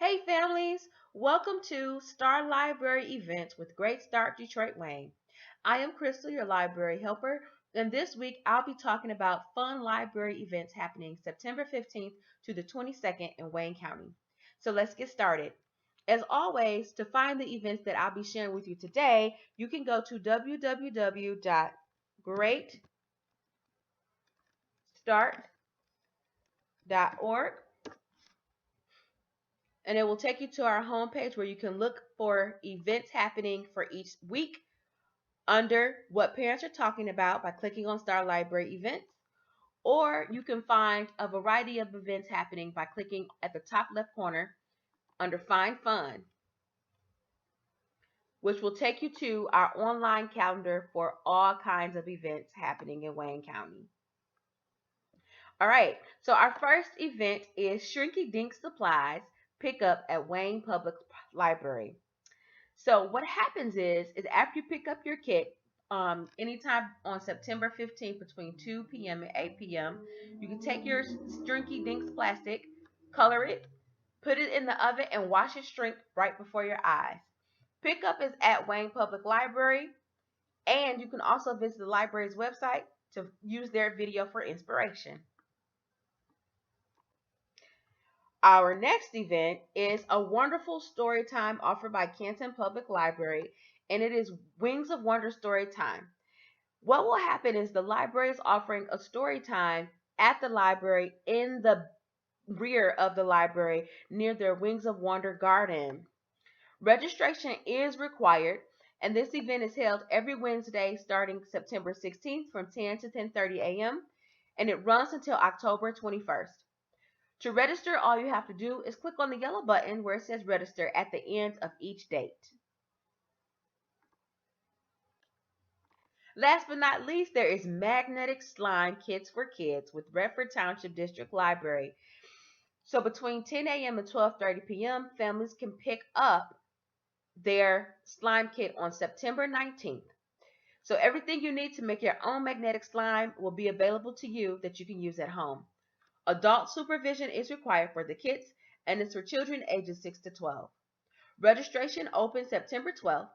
Hey families, welcome to Star Library Events with Great Start Detroit Wayne. I am Crystal, your library helper, and this week I'll be talking about fun library events happening September 15th to the 22nd in Wayne County. So let's get started. As always, to find the events that I'll be sharing with you today, you can go to www.greatstartdetroit.org and it will take you to our homepage where you can look for events happening for each week under what parents are talking about by clicking on Star Library Events. Or you can find a variety of events happening by clicking at the top left corner under Find Fun, which will take you to our online calendar for all kinds of events happening in Wayne County. All right, so our first event is Shrinky Dinks Supplies Pickup at Wayne Public Library. So what happens is after you pick up your kit, anytime on September 15th between 2 p.m. and 8 p.m., you can take your Shrinky Dinks plastic, color it, put it in the oven, and watch it shrink right before your eyes. Pickup is at Wayne Public Library, and you can also visit the library's website to use their video for inspiration. Our next event is a wonderful story time offered by Canton Public Library, and it is Wings of Wonder Story Time. What will happen is the library is offering a story time at the library in the rear of the library near their Wings of Wonder garden. Registration is required, and this event is held every Wednesday starting September 16th from 10 to 10:30 a.m. and it runs until October 21st. To register, all you have to do is click on the yellow button where it says register at the end of each date. Last but not least, there is magnetic slime kits for kids with Redford Township District Library. So between 10 a.m. and 12:30 p.m., families can pick up their slime kit on September 19th. So everything you need to make your own magnetic slime will be available to you that you can use at home. Adult supervision is required for the kits, and it's for children ages 6 to 12. Registration opens September 12th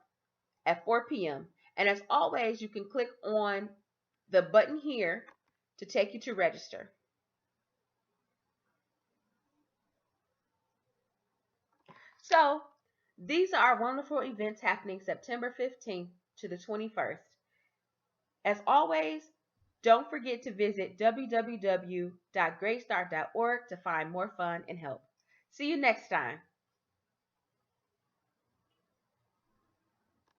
at 4 p.m. And as always, you can click on the button here to take you to register. So these are our wonderful events happening September 15th to the 21st. As always, don't forget to visit www.greatstart.org to find more fun and help. See you next time.